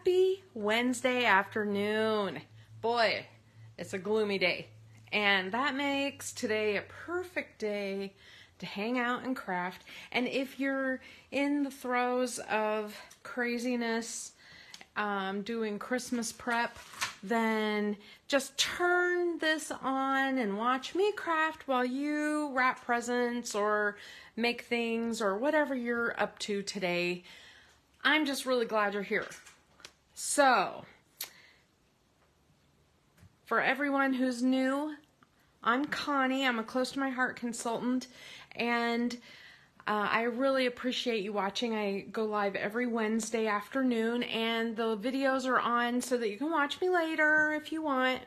Happy Wednesday afternoon. Boy, it's a gloomy day. And that makes today a perfect day to hang out and craft. And if you're in the throes of craziness, doing Christmas prep, then just turn this on and watch me craft while you wrap presents or make things or whatever you're up to today. I'm just really glad you're here. So, for everyone who's new, I'm Connie. I'm a Close to My Heart consultant, and I really appreciate you watching. I go live every Wednesday afternoon, and the videos are on so that you can watch me later if you want.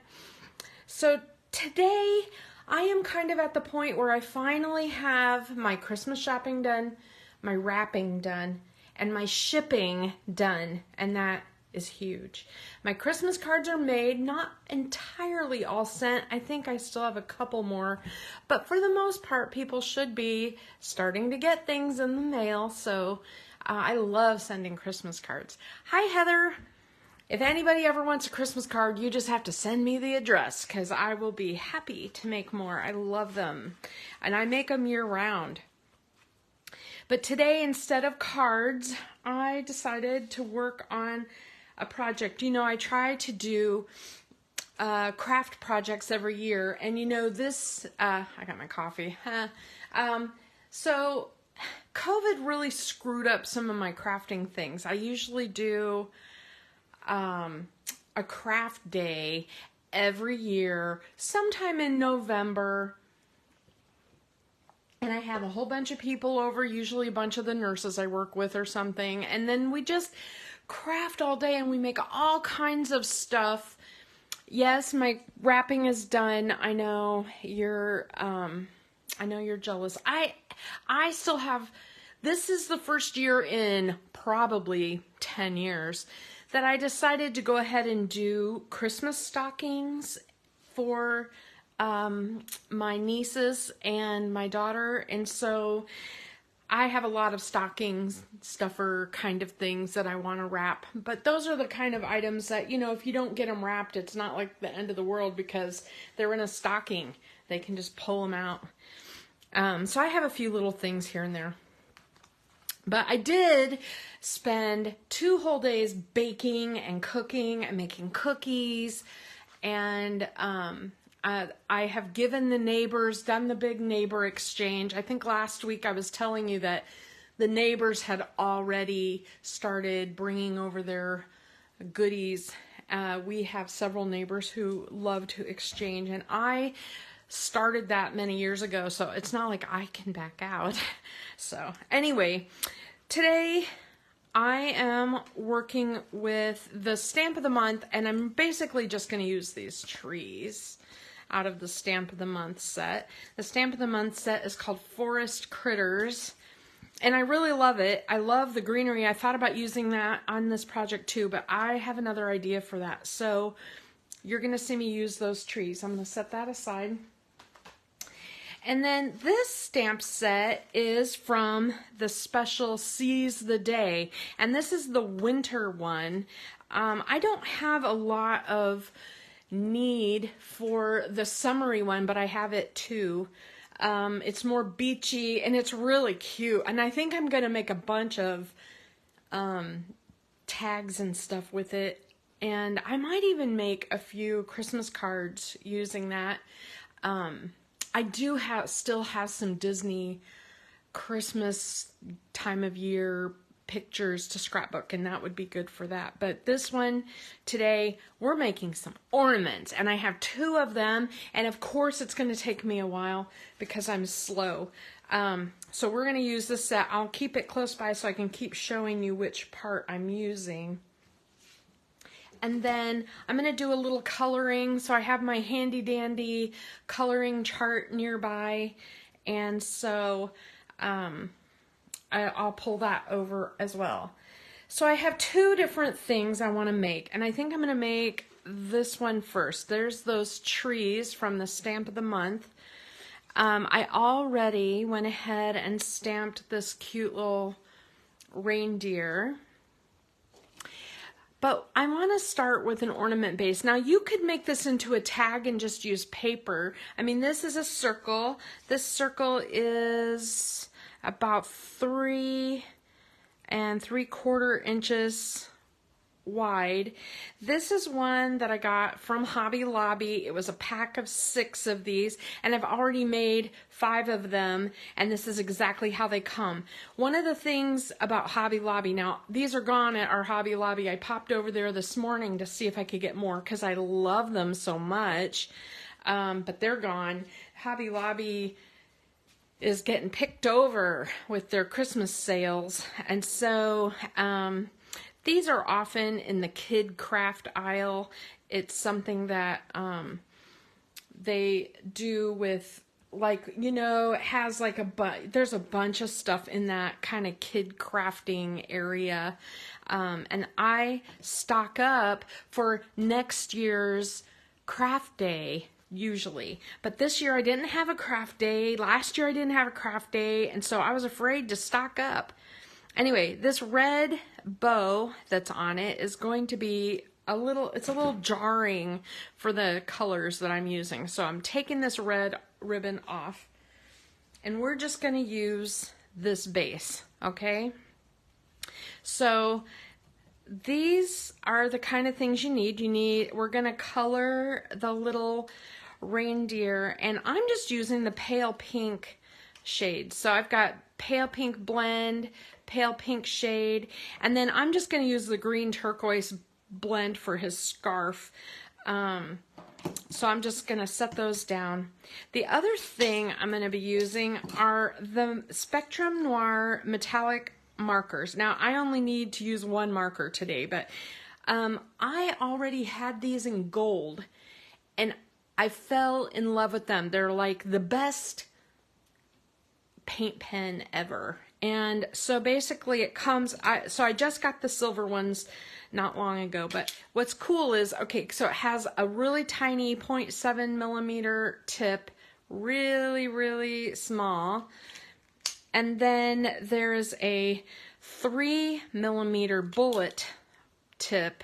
So today, I am kind of at the point where I finally have my Christmas shopping done, my wrapping done, and my shipping done, and that is huge. My Christmas cards are made, not entirely all sent. I think I still have a couple more, but for the most part, people should be starting to get things in the mail, so I love sending Christmas cards. Hi, Heather. If anybody ever wants a Christmas card, you just have to send me the address, because I will be happy to make more. I love them, and I make them year-round. But today, instead of cards, I decided to work on a project. You know, I try to do craft projects every year, and you know this, I got my coffee. So COVID really screwed up some of my crafting things. I usually do a craft day every year, sometime in November. And I have a whole bunch of people over, usually a bunch of the nurses I work with or something. And then we just craft all day and we make all kinds of stuff. Yes, my wrapping is done. I know you're jealous. I still have, this is the first year in probably 10 years that I decided to go ahead and do Christmas stockings for my nieces and my daughter, and so I have a lot of stockings stuffer kind of things that I want to wrap, but those are the kind of items that, you know, if you don't get them wrapped, it's not like the end of the world because they're in a stocking. They can just pull them out. So I have a few little things here and there, but I did spend 2 whole days baking and cooking and making cookies, and I have given the neighbors, done the big neighbor exchange. I think last week I was telling you that the neighbors had already started bringing over their goodies. We have several neighbors who love to exchange, and I started that many years ago, so it's not like I can back out. So anyway, today I am working with the stamp of the month, and I'm basically just going to use these trees out of the Stamp of the Month set. The Stamp of the Month set is called Forest Critters, and I really love it. I love the greenery. I thought about using that on this project too, but I have another idea for that. So you're going to see me use those trees. I'm going to set that aside. And then this stamp set is from the special Seize the Day, and this is the winter one. I don't have a lot of need for the summery one, but I have it too. It's more beachy and it's really cute, and I think I'm gonna make a bunch of tags and stuff with it, and I might even make a few Christmas cards using that. I do still have some Disney Christmas time of year pictures to scrapbook, and that would be good for that. But this one today, we're making some ornaments, and I have 2 of them, and of course it's going to take me a while because I'm slow. So we're going to use this set. I'll keep it close by so I can keep showing you which part I'm using. And then I'm going to do a little coloring, so I have my handy dandy coloring chart nearby, and so I'll pull that over as well. So I have 2 different things I want to make, and I think I'm going to make this one first. There's those trees from the Stamp of the Month. I already went ahead and stamped this cute little reindeer. but I want to start with an ornament base. Now you could make this into a tag and just use paper. I mean, this is a circle. This circle is about 3 3/4 inches wide. This is one that I got from Hobby Lobby. It was a pack of 6 of these, and I've already made 5 of them, and this is exactly how they come. One of the things about Hobby Lobby, now these are gone at our Hobby Lobby. I popped over there this morning to see if I could get more because I love them so much, but they're gone. Hobby Lobby is getting picked over with their Christmas sales, and so these are often in the kid craft aisle. It's something that they do with, like, you know, it has like there's a bunch of stuff in that kind of kid crafting area. And I stock up for next year's craft day usually. But this year I didn't have a craft day. Last year I didn't have a craft day. And so I was afraid to stock up. Anyway, this red bow that's on it is going to be it's a little jarring for the colors that I'm using. So I'm taking this red ribbon off, and we're just going to use this base, okay? So these are the kind of things you need. We're going to color the little reindeer, and I'm just using the pale pink shade. So I've got pale pink blend, pale pink shade, and then I'm just going to use the green turquoise blend for his scarf. So I'm just going to set those down. The other thing I'm going to be using are the Spectrum Noir metallic markers. Now I only need to use one marker today, but I already had these in gold, and I fell in love with them. They're like the best paint pen ever. And so basically it comes, so I just got the silver ones not long ago, but what's cool is, okay, so it has a really tiny 0.7 millimeter tip, really, really small. And then there's a 3 millimeter bullet tip.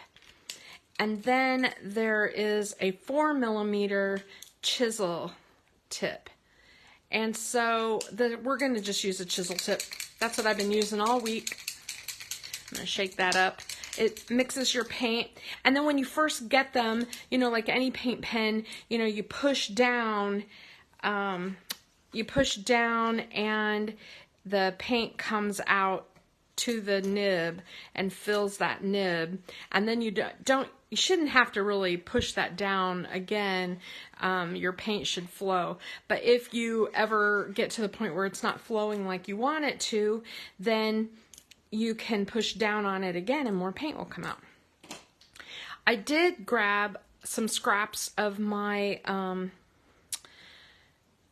And then there is a 4 millimeter chisel tip. And so we're going to just use a chisel tip. That's what I've been using all week. I'm going to shake that up. It mixes your paint. And then when you first get them, you know, like any paint pen, you know, you push down and the paint comes out to the nib and fills that nib. And then you shouldn't have to really push that down again. Your paint should flow. But if you ever get to the point where it's not flowing like you want it to, then you can push down on it again and more paint will come out. I did grab some scraps of my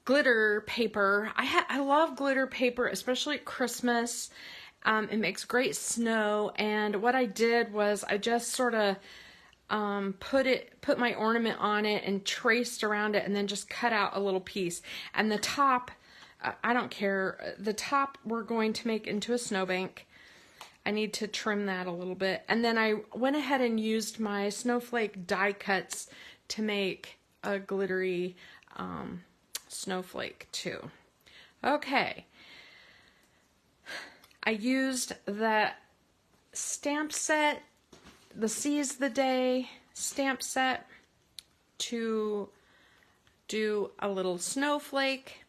glitter paper. I love glitter paper, especially at Christmas. It makes great snow, and what I did was I just sort of put my ornament on it and traced around it, and then just cut out a little piece. And the top, I don't care, the top we're going to make into a snowbank. I need to trim that a little bit. And then I went ahead and used my snowflake die cuts to make a glittery snowflake too. Okay. I used the stamp set, the Seize the Day stamp set, to do a little snowflake.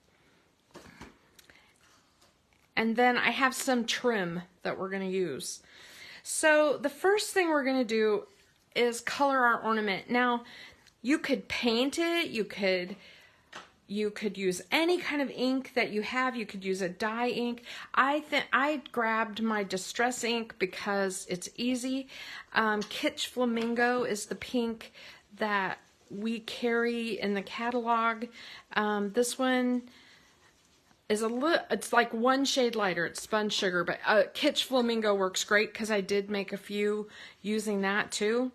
And then I have some trim that we're going to use. So the first thing we're going to do is color our ornament. Now, you could paint it, you could use any kind of ink that you have. You could use a dye ink. I grabbed my Distress ink because it's easy. Kitsch Flamingo is the pink that we carry in the catalog. This one is it's like one shade lighter. It's spun sugar, but Kitsch Flamingo works great because I did make a few using that too.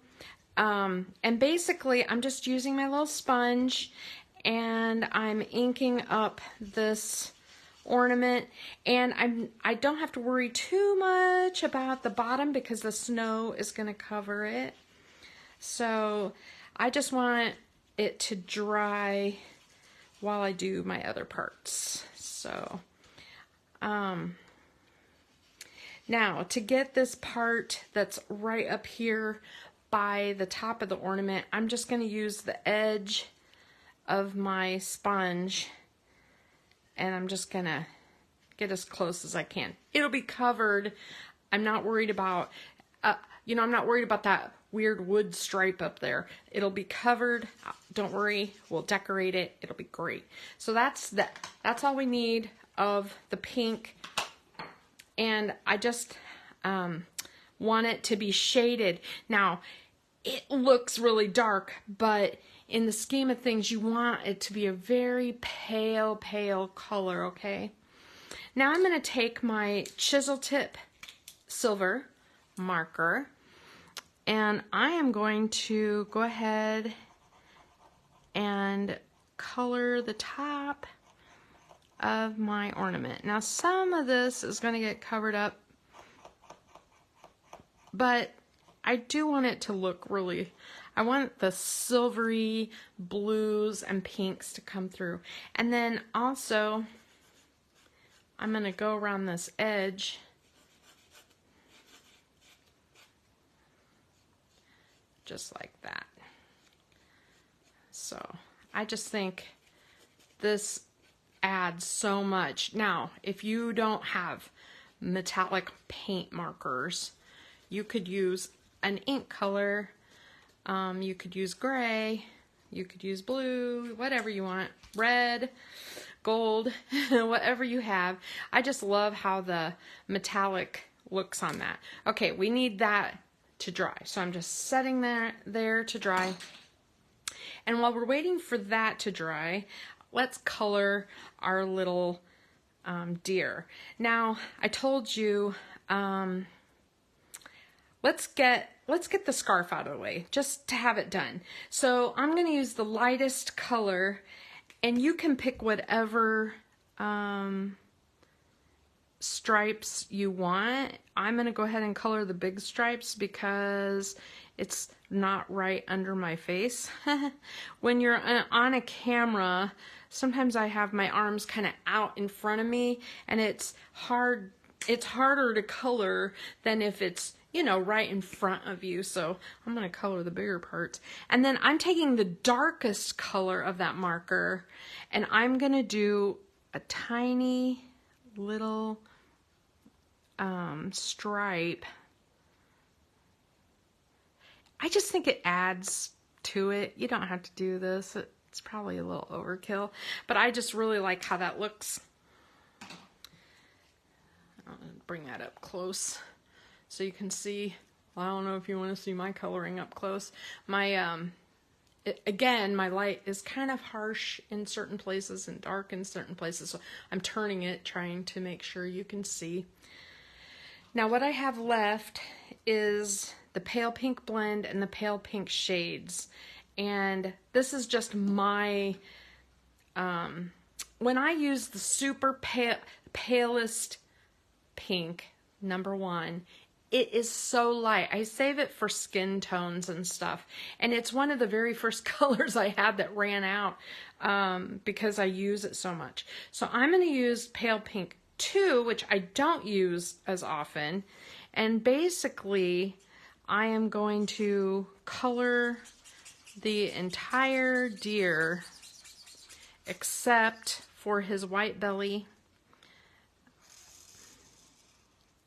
And basically, I'm just using my little sponge, and I'm inking up this ornament, and I don't have to worry too much about the bottom because the snow is going to cover it. So I just want it to dry while I do my other parts. So now to get this part that's right up here by the top of the ornament, I'm just going to use the edge of my sponge, and I'm just going to get as close as I can. It'll be covered. I'm not worried about, I'm not worried about that weird wood stripe up there. It'll be covered. Don't worry. We'll decorate it. It'll be great. So that's all we need of the pink. And I just want it to be shaded. Now, it looks really dark, but in the scheme of things, you want it to be a very pale, pale color, okay? Now I'm going to take my chisel tip silver marker, and I am going to go ahead and color the top of my ornament. Now some of this is going to get covered up, but I do want it to look really, I want the silvery blues and pinks to come through. And then also, I'm going to go around this edge just like that. So I just think this adds so much. Now, if you don't have metallic paint markers, you could use an ink color. You could use gray, you could use blue, whatever you want, red, gold, whatever you have. I just love how the metallic looks on that. Okay, we need that to dry. So I'm just setting there to dry. And while we're waiting for that to dry, let's color our little deer. Now, I told you, let's get the scarf out of the way, just to have it done. So I'm going to use the lightest color, and you can pick whatever stripes you want. I'm going to go ahead and color the big stripes because it's not right under my face. When you're on a camera, sometimes I have my arms kind of out in front of me, and it's harder to color than if it's, right in front of you. So I'm going to color the bigger parts. And then I'm taking the darkest color of that marker, and I'm going to do a tiny little stripe. I just think it adds to it. You don't have to do this. It's probably a little overkill, but I just really like how that looks. I'll bring that up close so you can see. Well, I don't know if you want to see my coloring up close. My again, my light is kind of harsh in certain places and dark in certain places, so I'm turning it, trying to make sure you can see. Now what I have left is the pale pink blend and the pale pink shades, and this is just my when I use the super palest pink, number 1, it is so light. I save it for skin tones and stuff, and it's one of the very first colors I had that ran out because I use it so much. So I'm going to use pale pink 2, which I don't use as often, and basically I am going to color the entire deer except for his white belly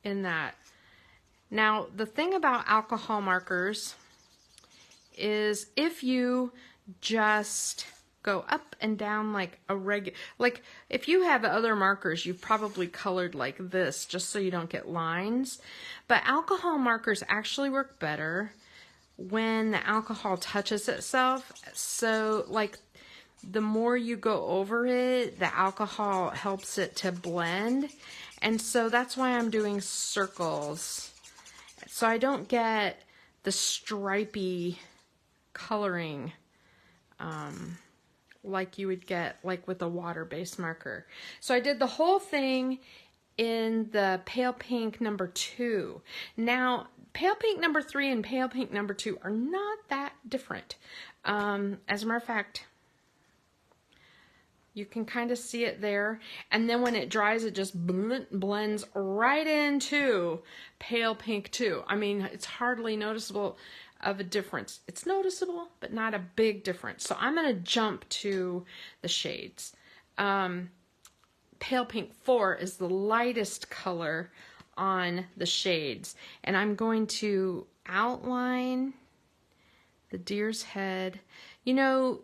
in that. Now, the thing about alcohol markers is if you just go up and down like a regular, like if you have other markers, you've probably colored like this just so you don't get lines. But alcohol markers actually work better when the alcohol touches itself. So like the more you go over it, the alcohol helps it to blend. And so that's why I'm doing circles. So I don't get the stripy coloring like you would get like with a water-based marker. So I did the whole thing in the pale pink number 2. Now, pale pink number 3 and pale pink number 2 are not that different. As a matter of fact, you can kind of see it there. And then when it dries, it just blends right into pale pink 2. I mean, it's hardly noticeable of a difference. It's noticeable, but not a big difference. So I'm going to jump to the shades. Pale pink 4 is the lightest color on the shades. And I'm going to outline the deer's head. You know,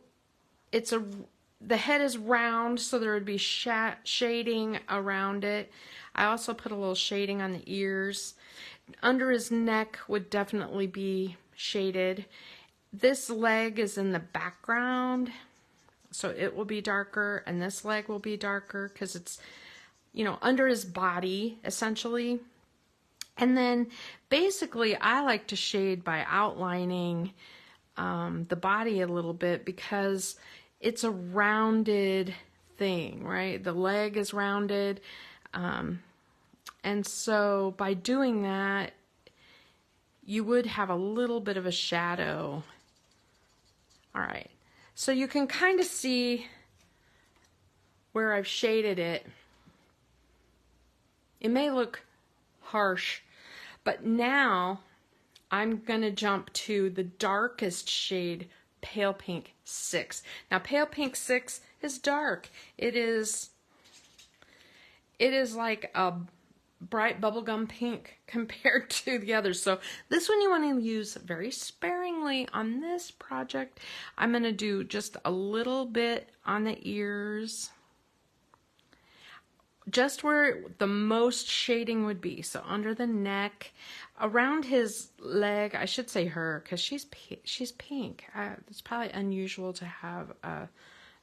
the head is round, so there would be shading around it. I also put a little shading on the ears. Under his neck would definitely be shaded. This leg is in the background, so it will be darker, and this leg will be darker because it's, you know, under his body, essentially. And then, basically, I like to shade by outlining the body a little bit because it's a rounded thing, right? The leg is rounded. And so by doing that, you would have a little bit of a shadow. All right. So you can kind of see where I've shaded it. It may look harsh, but now I'm going to jump to the darkest shade, pale pink 6. Now pale pink 6 is dark. It is like a bright bubblegum pink compared to the others. So this one you want to use very sparingly on this project. I'm going to do just a little bit on the ears, just where the most shading would be. So under the neck, around his leg, I should say her, because she's pink. It's probably unusual to have a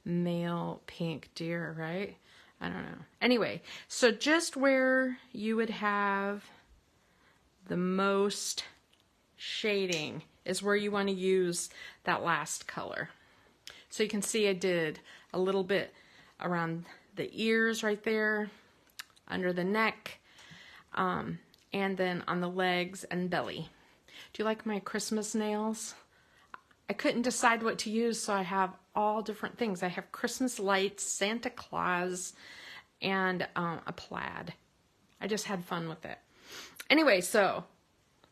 male pink deer, right? I don't know. Anyway, so just where you would have the most shading is where you want to use that last color. So you can see I did a little bit around the ears right there, under the neck, and then on the legs and belly. Do you like my Christmas nails? I couldn't decide what to use, so I have all different things. I have Christmas lights, Santa Claus, and a plaid. I just had fun with it. Anyway, so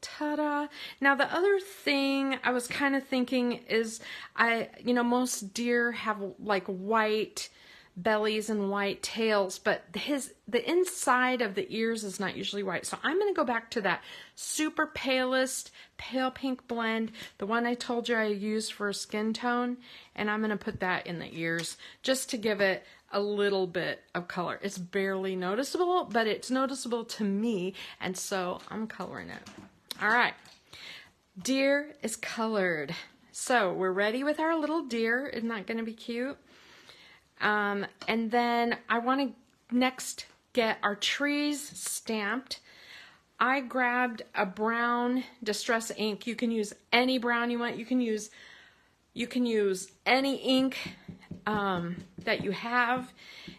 ta-da. Now the other thing I was kind of thinking is most deer have like white bellies and white tails, but the inside of the ears is not usually white. So I'm going to go back to that super palest pale pink blend, the one I told you I used for skin tone, and I'm going to put that in the ears just to give it a little bit of color. It's barely noticeable, but it's noticeable to me, and so I'm coloring it. All right, deer is colored. So we're ready with our little deer. Isn't that going to be cute? And then I want to next get our trees stamped. I grabbed a brown distress ink. You can use any brown you want. You can use any ink that you have.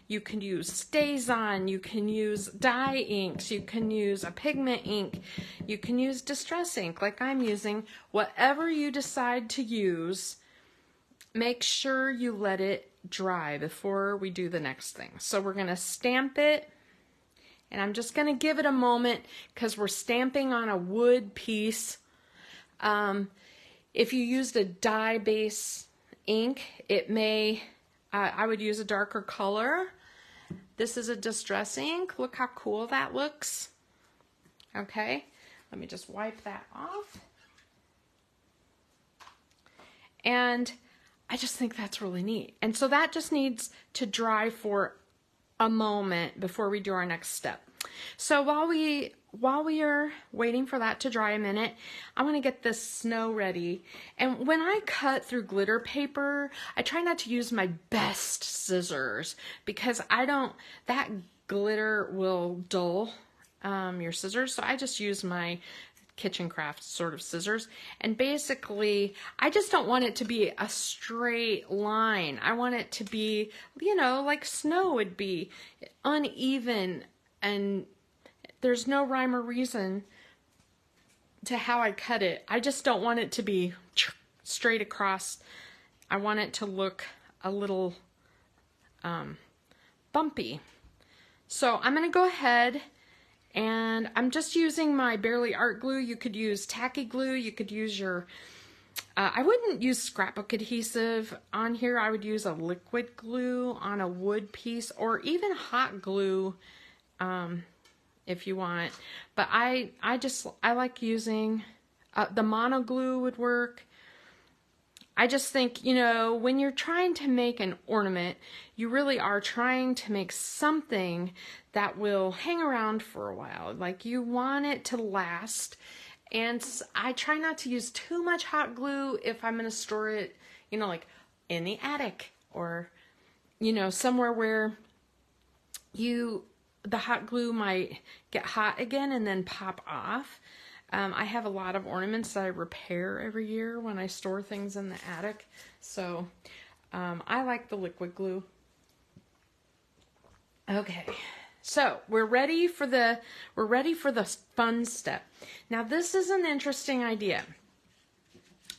You can use StazOn. You can use dye inks. You can use a pigment ink. You can use distress ink like I'm using. Whatever you decide to use, make sure you let it dry before we do the next thing. So we're going to stamp it, and I'm just going to give it a moment because we're stamping on a wood piece. If you used a dye base ink, it may, I would use a darker color. This is a distress ink. Look how cool that looks. Okay, let me just wipe that off. And I just think that's really neat. And so that just needs to dry for a moment before we do our next step. So while we are waiting for that to dry a minute, I want to get this snow ready. And when I cut through glitter paper, I try not to use my best scissors because that glitter will dull your scissors. So I just use my kitchen craft sort of scissors. And basically, I just don't want it to be a straight line. I want it to be, you know, like snow would be, uneven, and there's no rhyme or reason to how I cut it. I just don't want it to be straight across. I want it to look a little bumpy. So I'm going to go ahead, and I'm just using my Barely Art glue. You could use tacky glue. You could use your, I wouldn't use scrapbook adhesive on here. I would use a liquid glue on a wood piece, or even hot glue if you want. But I like using, the mono glue would work. I just think, you know, when you're trying to make an ornament, you really are trying to make something that will hang around for a while. Like, you want it to last. And I try not to use too much hot glue if I'm going to store it, you know, like in the attic, or, you know, somewhere where the hot glue might get hot again and then pop off. I have a lot of ornaments that I repair every year when I store things in the attic. So I like the liquid glue. Okay, so we're ready for the fun step. Now this is an interesting idea.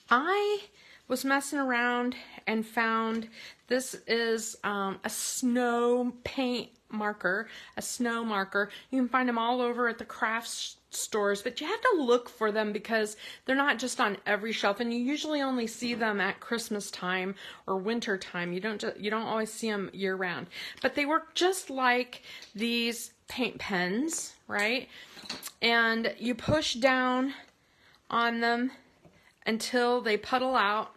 I was messing around and found this is a snow paint marker, a snow marker. You can find them all over at the crafts stores, but you have to look for them because they're not just on every shelf, and you usually only see them at Christmas time or winter time. You don't always see them year round. But they work just like these paint pens, right? And you push down on them until they puddle out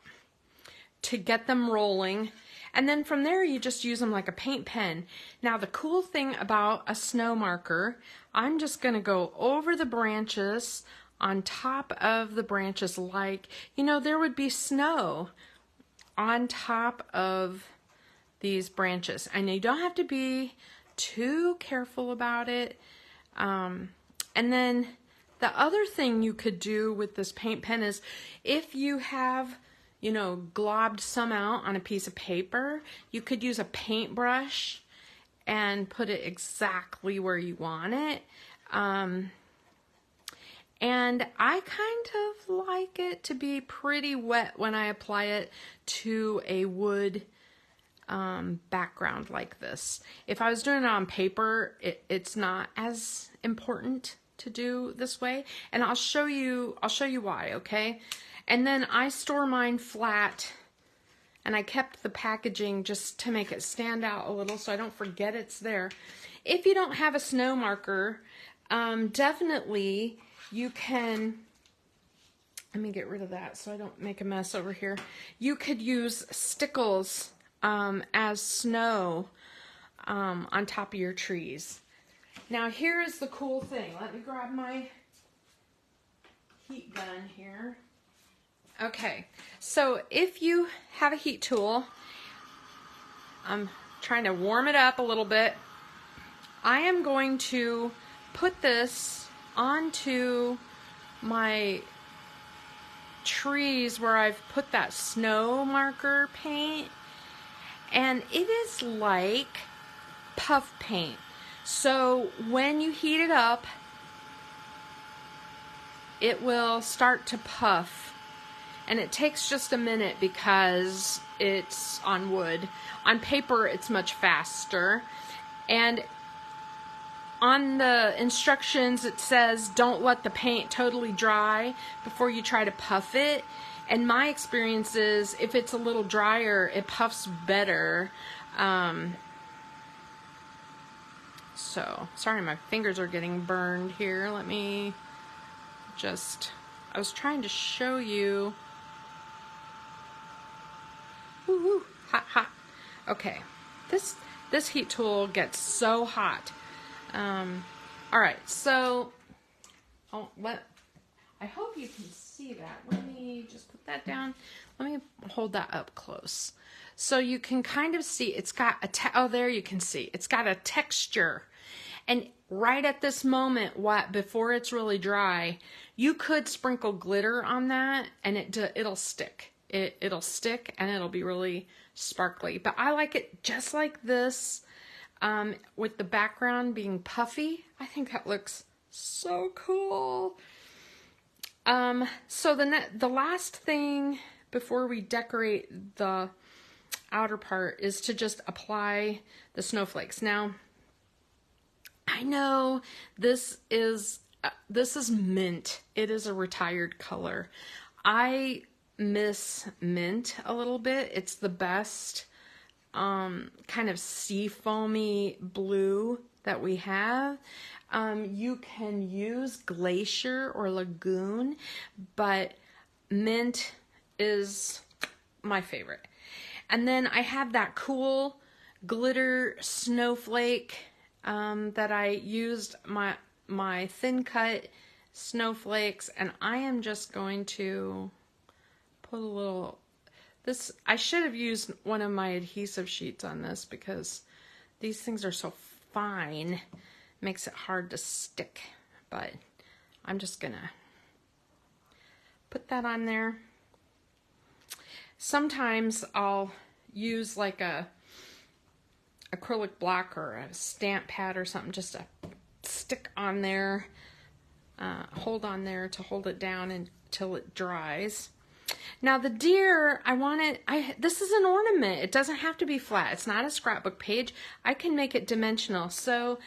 to get them rolling. And then from there, you just use them like a paint pen. Now, the cool thing about a snow marker, I'm just going to go over the branches, on top of the branches, like, you know, there would be snow on top of these branches. And you don't have to be too careful about it. And then the other thing you could do with this paint pen is, if you have, you know, globbed some out on a piece of paper, you could use a paintbrush and put it exactly where you want it. And I kind of like it to be pretty wet when I apply it to a wood background like this. If I was doing it on paper, it's not as important to do this way, and I'll show you why, okay? And then I store mine flat, and I kept the packaging just to make it stand out a little so I don't forget it's there. If you don't have a snow marker, definitely you can, let me get rid of that so I don't make a mess over here. You could use stickles as snow on top of your trees. Now here is the cool thing. Let me grab my heat gun here. Okay, so if you have a heat tool, I'm trying to warm it up a little bit. I am going to put this onto my trees where I've put that snow marker paint, and it is like puff paint. So when you heat it up, it will start to puff. And it takes just a minute because it's on wood. On paper, it's much faster. And on the instructions, it says don't let the paint totally dry before you try to puff it. And my experience is, if it's a little drier, it puffs better. So, sorry, my fingers are getting burned here. Let me just, I was trying to show you. Woo-hoo, hot, hot. Okay, this heat tool gets so hot. All right, so I hope you can see that. Let me just put that down. Let me hold that up close, so you can kind of see. It's got a oh, there you can see. It's got a texture, and right at this moment, before it's really dry, you could sprinkle glitter on that and it'll stick. It'll stick and it'll be really sparkly. But I like it just like this, with the background being puffy. I think that looks so cool. So the last thing before we decorate the outer part is to just apply the snowflakes. Now, I know this is mint. It is a retired color. I miss mint a little bit. It's the best kind of sea foamy blue that we have. You can use Glacier or Lagoon, but mint is my favorite. And then I have that cool glitter snowflake that I used my thin cut snowflakes, and I am just going to put a little, I should have used one of my adhesive sheets on this because these things are so fine, makes it hard to stick, but I'm just gonna put that on there. Sometimes I'll use like a acrylic block or a stamp pad or something just to stick on there, hold on there to hold it down until it dries. Now the deer, this is an ornament. It doesn't have to be flat. It's not a scrapbook page. I can make it dimensional. So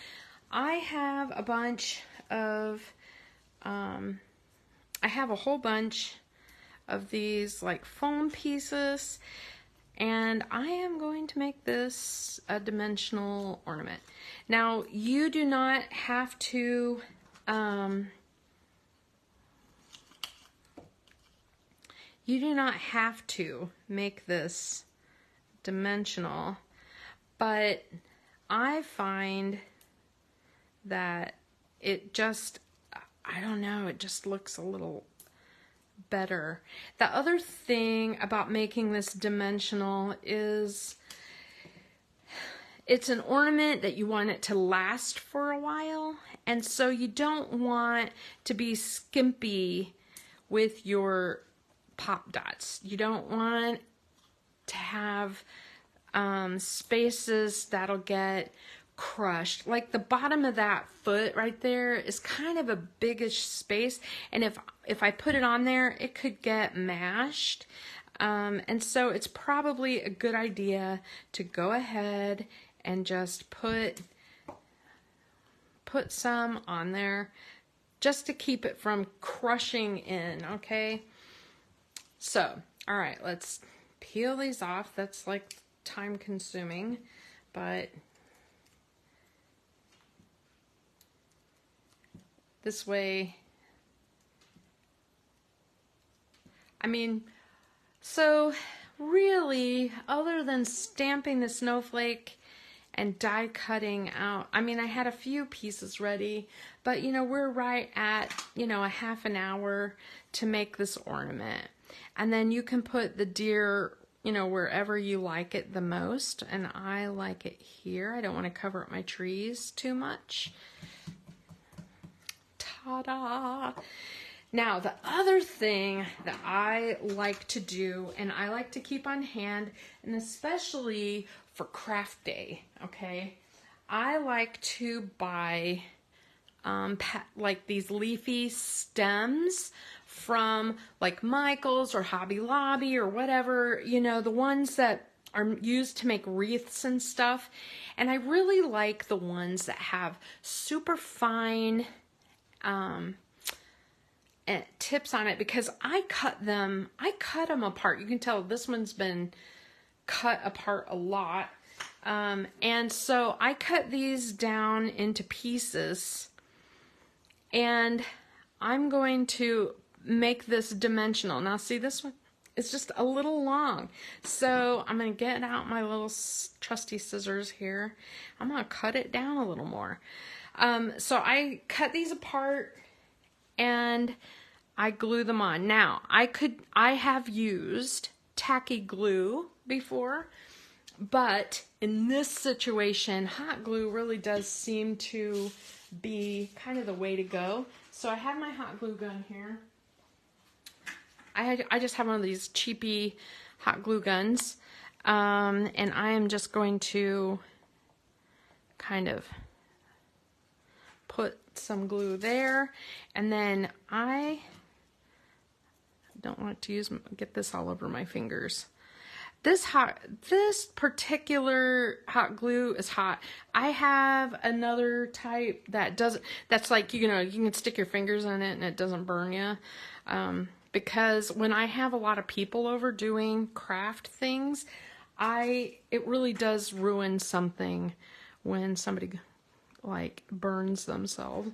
I have a bunch of, I have a whole bunch of these like foam pieces, and I am going to make this a dimensional ornament. Now you do not have to make this dimensional, but I find that it just, I don't know, it just looks a little better. The other thing about making this dimensional is it's an ornament that you want it to last for a while, and so you don't want to be skimpy with your pop dots. You don't want to have spaces that'll get crushed. Like the bottom of that foot right there is kind of a biggish space, and if I put it on there, it could get mashed. And so it's probably a good idea to go ahead and just put some on there just to keep it from crushing in, okay? So, all right, let's peel these off. That's like time consuming, but this way, I mean, so really, other than stamping the snowflake and die cutting out, I mean, I had a few pieces ready, but you know, we're right at, you know, a half an hour to make this ornament. And then you can put the deer, you know, wherever you like it the most. And I like it here. I don't want to cover up my trees too much. Ta-da! Now, the other thing that I like to do, and I like to keep on hand, and especially for craft day, okay, I like to buy like these leafy stems from like Michael's or Hobby Lobby or whatever, you know, the ones that are used to make wreaths and stuff. And I really like the ones that have super fine tips on it, because I cut them apart. You can tell this one's been cut apart a lot. And so I cut these down into pieces, and I'm going to make this dimensional. Now see, this one is just a little long. So I'm going to get out my little trusty scissors here. I'm going to cut it down a little more. So I cut these apart and I glue them on. Now, I have used tacky glue before, but in this situation, hot glue really does seem to be kind of the way to go. So I have my hot glue gun here. I just have one of these cheapy hot glue guns. And I am just going to kind of put some glue there. And then I don't want to get this all over my fingers. This particular hot glue is hot. I have another type that doesn't, that's like, you know, you can stick your fingers in it and it doesn't burn you. Because when I have a lot of people over doing craft things, it really does ruin something when somebody like burns themselves.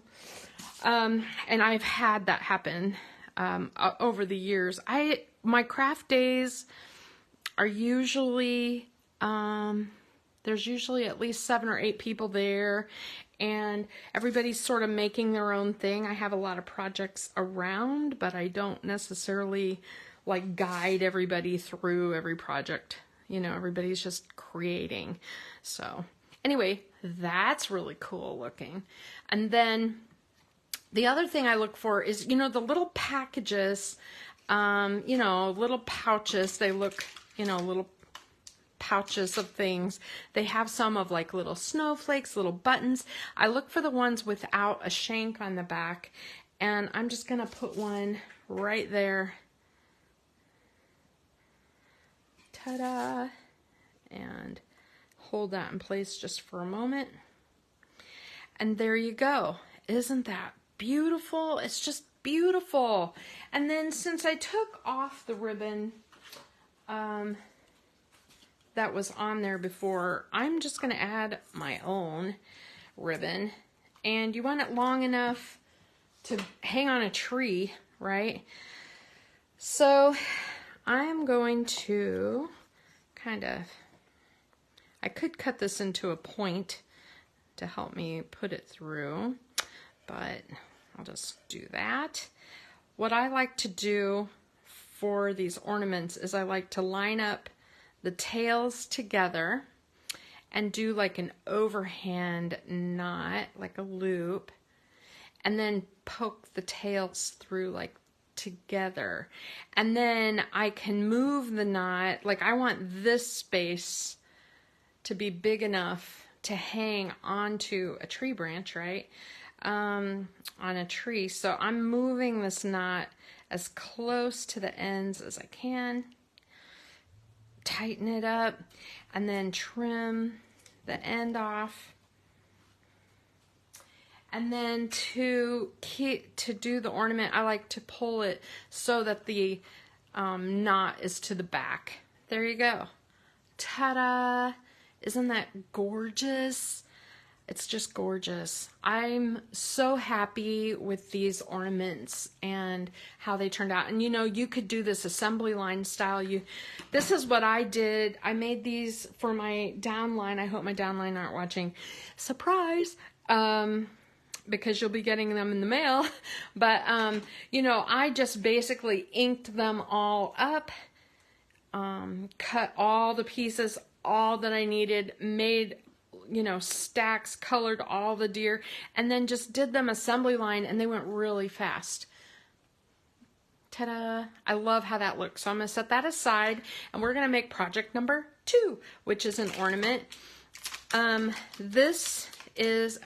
And I've had that happen over the years. My craft days are usually, there's usually at least 7 or 8 people there, and everybody's sort of making their own thing. I have a lot of projects around, but I don't necessarily like guide everybody through every project. You know, everybody's just creating. So anyway, that's really cool looking. And then the other thing I look for is, you know, the little packages, you know, little pouches. They look, you know, little pouches of things. They have some of like little snowflakes, little buttons. I look for the ones without a shank on the back, and I'm just going to put one right there. Ta-da! And hold that in place just for a moment. And there you go. Isn't that beautiful? It's just beautiful. And then since I took off the ribbon that was on there before, I'm just going to add my own ribbon. And you want it long enough to hang on a tree, right? So I'm going to I could cut this into a point to help me put it through, but I'll just do that. What I like to do for these ornaments is I like to line up the tails together and do like an overhand knot, like a loop, and then poke the tails through like together. And then I can move the knot, like I want this space to be big enough to hang onto a tree branch, right? On a tree. So I'm moving this knot as close to the ends as I can. Tighten it up and then trim the end off. And then to do the ornament, I like to pull it so that the knot is to the back. There you go. Ta-da! Isn't that gorgeous? It's just gorgeous. I'm so happy with these ornaments and how they turned out. And you know, you could do this assembly line style. This is what I did. I made these for my downline. I hope my downline aren't watching. Surprise! Because you'll be getting them in the mail. But, you know, I just basically inked them all up, cut all the pieces, all that I needed, made, you know, stacks, colored all the deer, and then just did them assembly line, and they went really fast. Ta-da! I love how that looks. So I'm going to set that aside, and we're going to make project number 2, which is an ornament. This is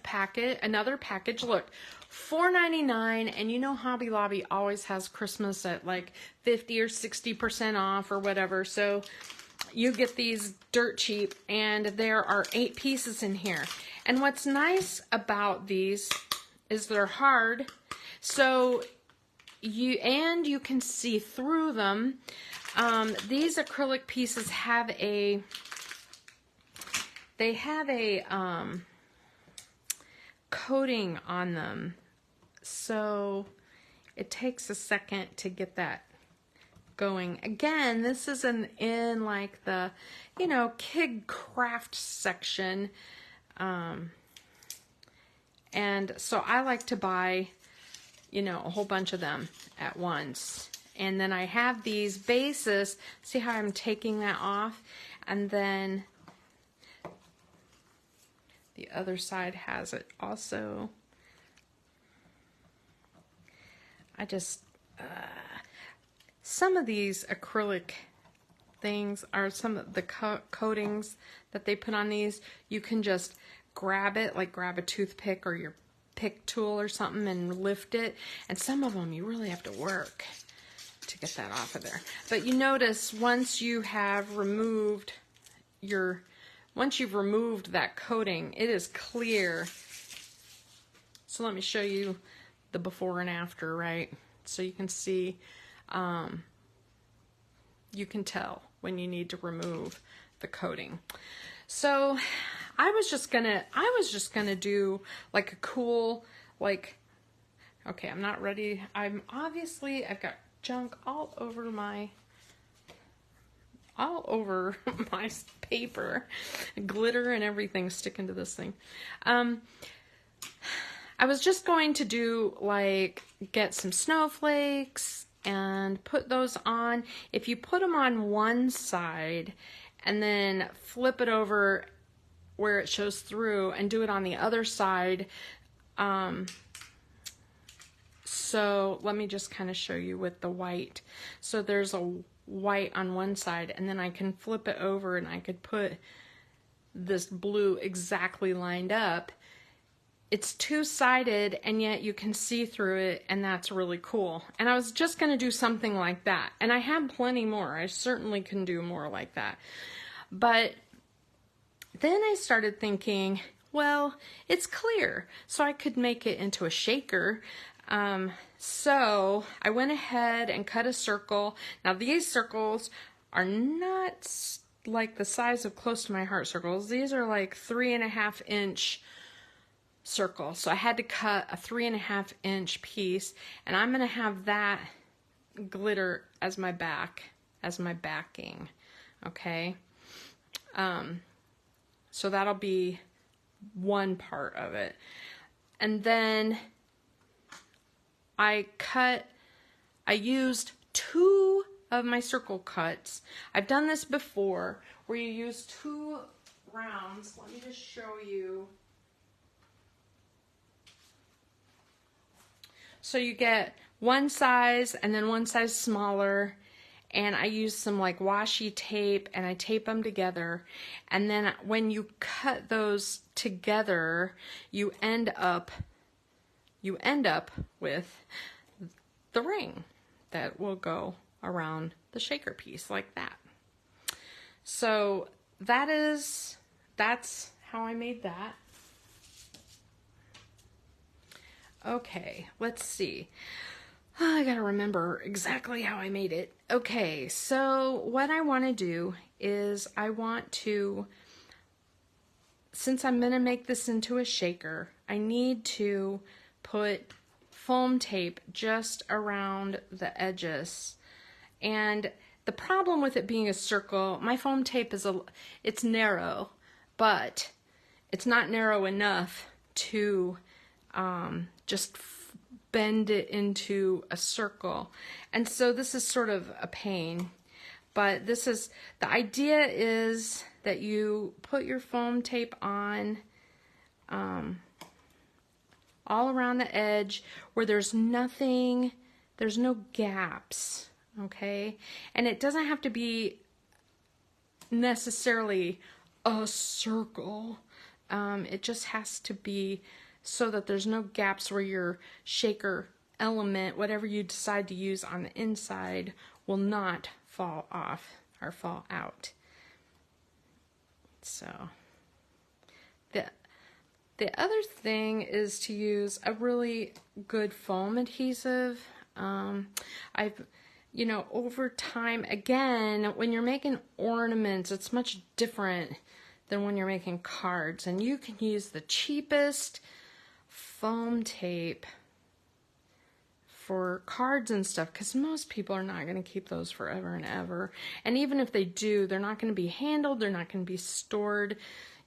another package. Look, $4.99, and you know Hobby Lobby always has Christmas at like 50 or 60% off or whatever. So you get these dirt cheap, and there are 8 pieces in here. And what's nice about these is they're hard, so you can see through them. These acrylic pieces have a coating on them, so it takes a second to get that going. Again, this isn't in like the, you know, kid craft section, and so I like to buy, you know, a whole bunch of them at once. And then I have these bases. See how I'm taking that off, and then the other side has it also. some of these acrylic things are some of the coatings that they put on these. You can just grab it, like grab a toothpick or your pick tool or something and lift it. And some of them you really have to work to get that off of there. But you notice once you have removed once you've removed that coating, it is clear. So let me show you the before and after, right? So you can see, you can tell when you need to remove the coating. So I was just gonna do like a cool, like, okay, I'm not ready. I've got junk all over my paper, glitter and everything sticking to this thing. I was just going to do like get some snowflakes and put those on. If you put them on one side and then flip it over where it shows through and do it on the other side. So let me just kind of show you with the white. So there's a white on one side, and then I can flip it over and I could put this blue exactly lined up. It's two-sided, and yet you can see through it, and that's really cool. And I was just going to do something like that. And I have plenty more. I certainly can do more like that. But then I started thinking, well, it's clear, so I could make it into a shaker. So I went ahead and cut a circle. Now these circles are not like the size of close to my heart circles. These are like 3.5 inch circle. So I had to cut a 3.5 inch piece, and I'm going to have that glitter as my backing. Okay. So that'll be one part of it. And then I used 2 of my circle cuts. I've done this before where you use 2 rounds. Let me just show you. So you get one size and then one size smaller, and I use some like washi tape and I tape them together, and then when you cut those together you end up with the ring that will go around the shaker piece like that. So that's how I made that. Okay, let's see. I gotta remember exactly how I made it. Okay, so what I want to do is since I'm gonna make this into a shaker, I need to put foam tape just around the edges. And the problem with it being a circle, my foam tape it's narrow, but it's not narrow enough to just bend it into a circle. And so this is sort of a pain, but the idea is that you put your foam tape on all around the edge where there's no gaps, okay? And it doesn't have to be necessarily a circle. It just has to be so that there's no gaps where your shaker element, whatever you decide to use on the inside, will not fall off or fall out. So the other thing is to use a really good foam adhesive. Over time, again, when you're making ornaments, it's much different than when you're making cards, and you can use the cheapest foam tape for cards and stuff, because most people are not going to keep those forever and ever. And even if they do, they're not going to be handled, they're not going to be stored,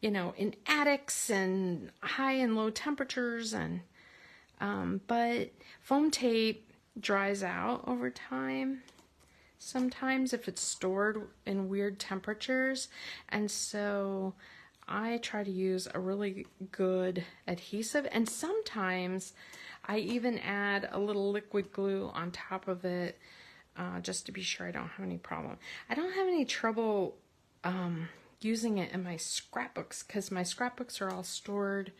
in attics and high and low temperatures. And but foam tape dries out over time sometimes if it's stored in weird temperatures, and so I try to use a really good adhesive. And sometimes I even add a little liquid glue on top of it just to be sure I don't have any problem. I don't have any trouble using it in my scrapbooks because my scrapbooks are all stored,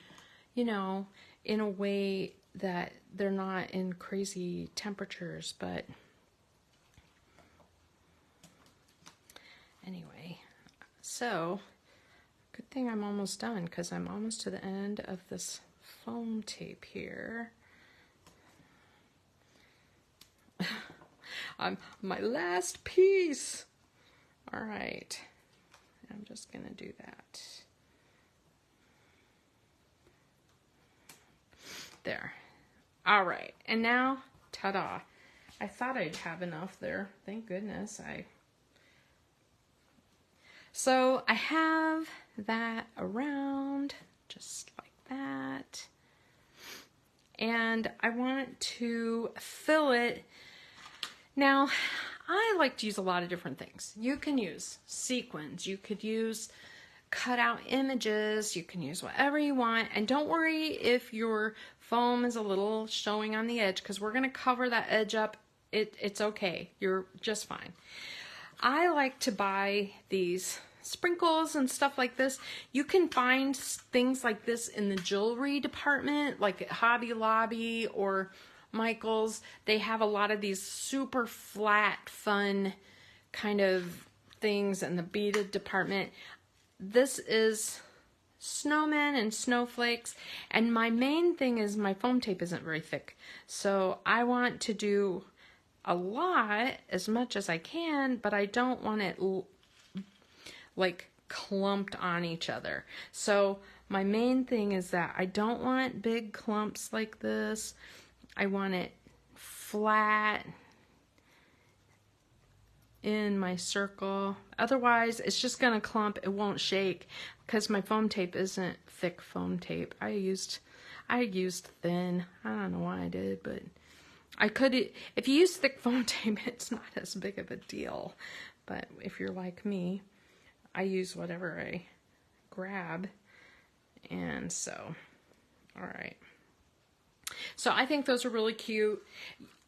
you know, in a way that they're not in crazy temperatures, but anyway, so good thing I'm almost done because I'm almost to the end of this foam tape here. I'm my last piece. All right, I'm just gonna do that. There. All right, and now, ta-da. I thought I'd have enough there. Thank goodness. So I have that around just like that. And I want to fill it. Now, I like to use a lot of different things. You can use sequins. You could use cut out images. You can use whatever you want. And don't worry if your foam is a little showing on the edge because we're going to cover that edge up. It's okay. You're just fine. I like to buy these sprinkles and stuff like this. You can find things like this in the jewelry department, like at Hobby Lobby or Michael's. They have a lot of these super flat, fun kind of things in the beaded department. This is snowmen and snowflakes, and my main thing is my foam tape isn't very thick, so I want to do a lot, as much as I can, but I don't want it like clumped on each other. So my main thing is that I don't want big clumps like this. I want it flat in my circle. Otherwise, it's just gonna clump. It won't shake because my foam tape isn't thick foam tape. I used thin. I don't know why I did, but I could, if you use thick foam tape, it's not as big of a deal. But if you're like me, I use whatever I grab. And so, all right. So I think those are really cute.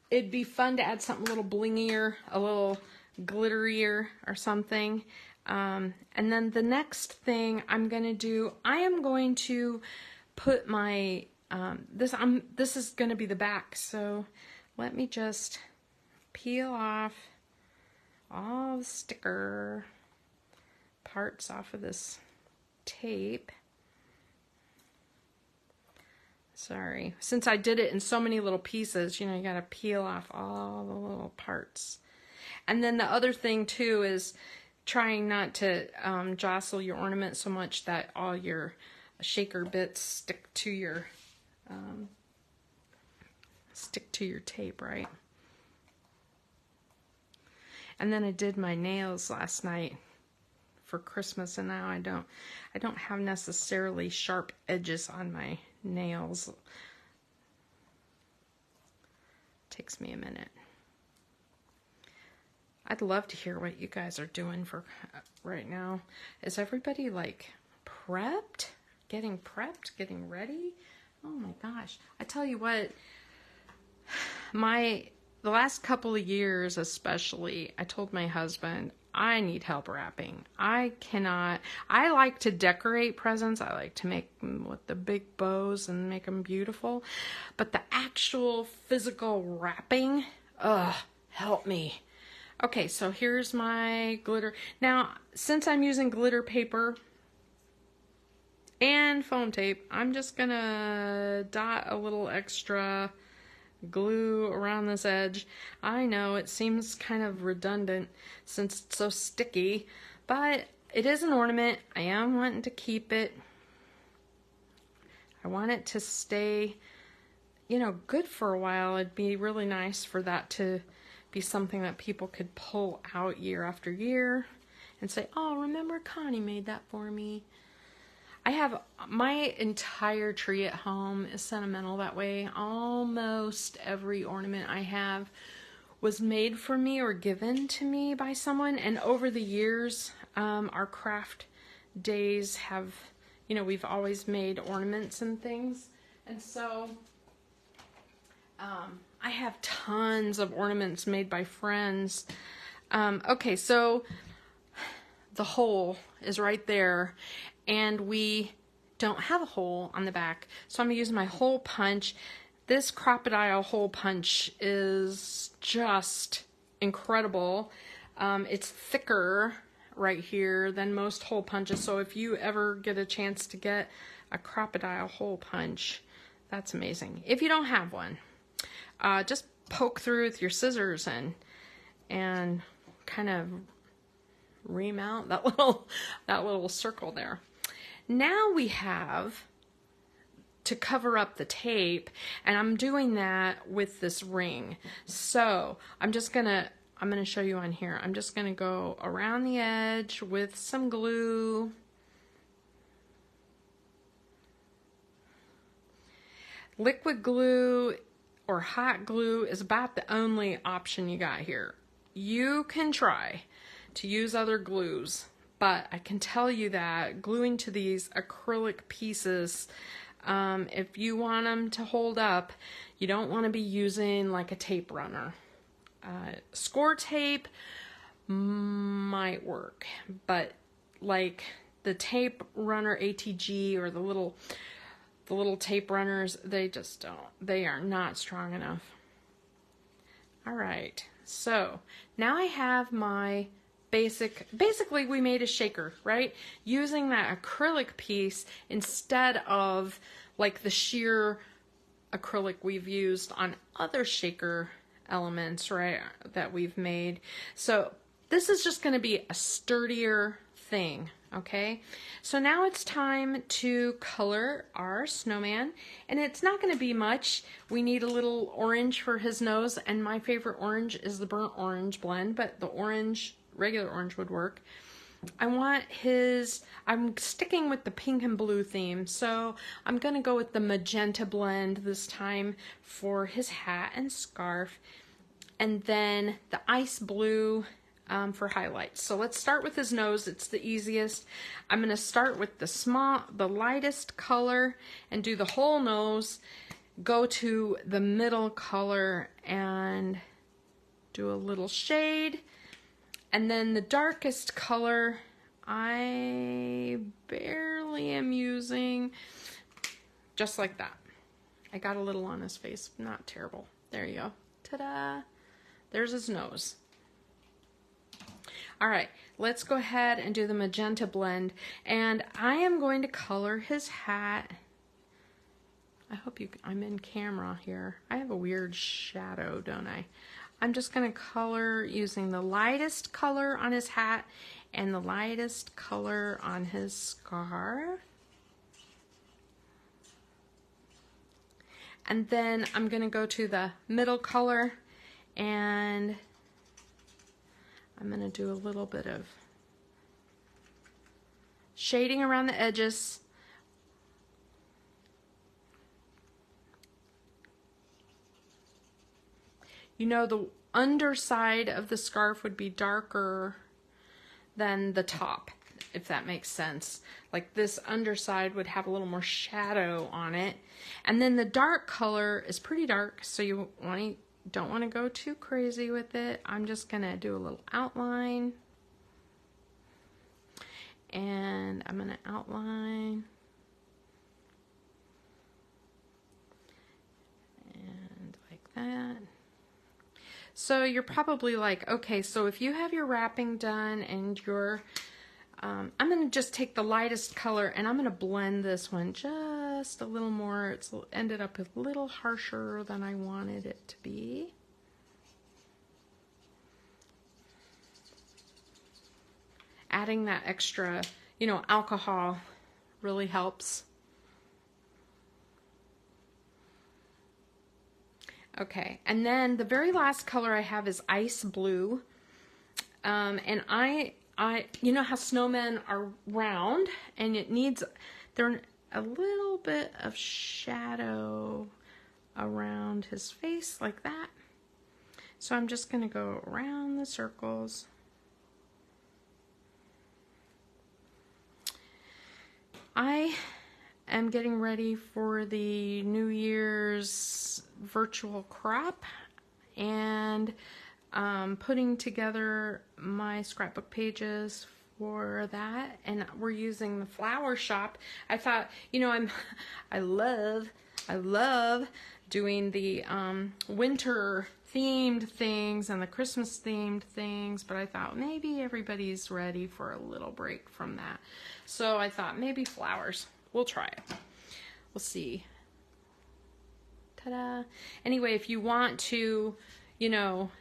It'd be fun to add something a little blingier, a little glitterier or something. And then the next thing I'm going to do, I am going to put my, this is going to be the back. So let me just peel off all the sticker parts off of this tape. Sorry, since I did it in so many little pieces, you know, you gotta peel off all the little parts. And then the other thing too is trying not to jostle your ornament so much that all your shaker bits stick to your tape, right? And then I did my nails last night for Christmas, and now I don't have necessarily sharp edges on my nails. Takes me a minute. I'd love to hear what you guys are doing for right now. Is everybody like prepped? Getting prepped? Getting ready? Oh my gosh. I tell you what, the last couple of years especially, I told my husband, I need help wrapping. I like to decorate presents. I like to make them with the big bows and make them beautiful. But the actual physical wrapping, help me. Okay, so here's my glitter. Now, since I'm using glitter paper and foam tape, I'm just gonna dot a little extra glue around this edge. I know it seems kind of redundant since it's so sticky, but it is an ornament. I am wanting to keep it. I want it to stay, you know, good for a while. It'd be really nice for that to be something that people could pull out year after year and say, oh, remember Connie made that for me. I have my entire tree at home is sentimental that way. Almost every ornament I have was made for me or given to me by someone. And over the years, our craft days have, you know, we've always made ornaments and things. And so I have tons of ornaments made by friends. Okay, so the hole is right there, and we don't have a hole on the back, so I'm gonna use my hole punch. This crocodile hole punch is just incredible. It's thicker right here than most hole punches, so if you ever get a chance to get a crocodile hole punch, that's amazing. If you don't have one, just poke through with your scissors and kind of remount that little circle there. Now we have to cover up the tape, and I'm doing that with this ring. So I'm gonna show you on here. I'm just gonna go around the edge with some glue. Liquid glue or hot glue is about the only option you got here. You can try to use other glues, but I can tell you that gluing to these acrylic pieces, if you want them to hold up, you don't want to be using like a tape runner. Score tape might work, but like the tape runner ATG or the little tape runners, they just don't. They are not strong enough. All right, so now I have my basically we made a shaker, right? Using that acrylic piece instead of like the sheer acrylic we've used on other shaker elements, right, that we've made. So this is just going to be a sturdier thing, okay? So now it's time to color our snowman, and it's not going to be much. We need a little orange for his nose, and my favorite orange is the burnt orange blend, but the orange, regular orange would work. I'm sticking with the pink and blue theme, so I'm going to go with the magenta blend this time for his hat and scarf, and then the ice blue for highlights. So let's start with his nose. It's the easiest. I'm going to start with the lightest color and do the whole nose, go to the middle color and do a little shade. And then the darkest color, I barely am using, just like that. I got a little on his face, not terrible. There you go. Ta-da! There's his nose. All right, let's go ahead and do the magenta blend. And I am going to color his hat. I hope I'm in camera here. I have a weird shadow, don't I? I'm just going to color using the lightest color on his hat and the lightest color on his scarf. And then I'm going to go to the middle color and I'm going to do a little bit of shading around the edges. You know, the underside of the scarf would be darker than the top, if that makes sense. Like this underside would have a little more shadow on it. And then the dark color is pretty dark, so you don't want to go too crazy with it. I'm just going to do a little outline. And I'm going to outline. And like that. So you're probably like, okay, so if you have your wrapping done and you're, I'm going to just take the lightest color and I'm going to blend this one just a little more. It's ended up a little harsher than I wanted it to be. Adding that extra, you know, alcohol really helps. Okay, and then the very last color I have is ice blue, and I you know how snowmen are round, and they're a little bit of shadow around his face like that. So I'm just going to go around the circles. I am getting ready for the New Year's virtual crop and putting together my scrapbook pages for that, and we're using the flower shop. I thought, you know, I love doing the winter themed things and the Christmas themed things, but I thought maybe everybody's ready for a little break from that. So I thought maybe flowers. We'll try it. We'll see. Ta-da. Anyway, if you want to, you know,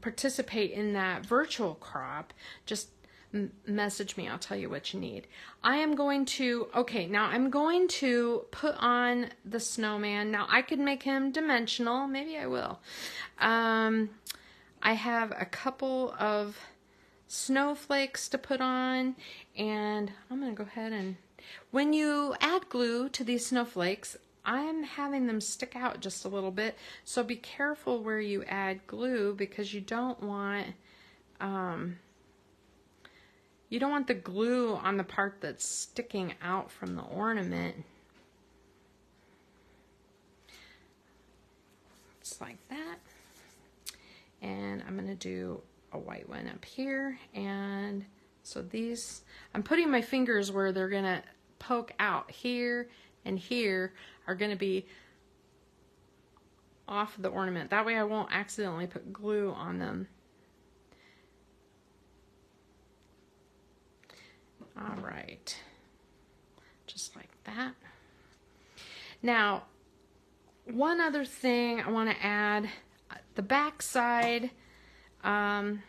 participate in that virtual crop, just message me. I'll tell you what you need. I am going to, okay, now I'm going to put on the snowman. Now I could make him dimensional. Maybe I will. I have a couple of snowflakes to put on, and I'm going to go ahead and, when you add glue to these snowflakes, I'm having them stick out just a little bit, so be careful where you add glue, because you don't want the glue on the part that's sticking out from the ornament. Just like that. And I'm going to do a white one up here, and so these, I'm putting my fingers where they're going to poke out. Here and here are going to be off the ornament. That way I won't accidentally put glue on them. All right, just like that. Now, one other thing I want to add, the back side, let's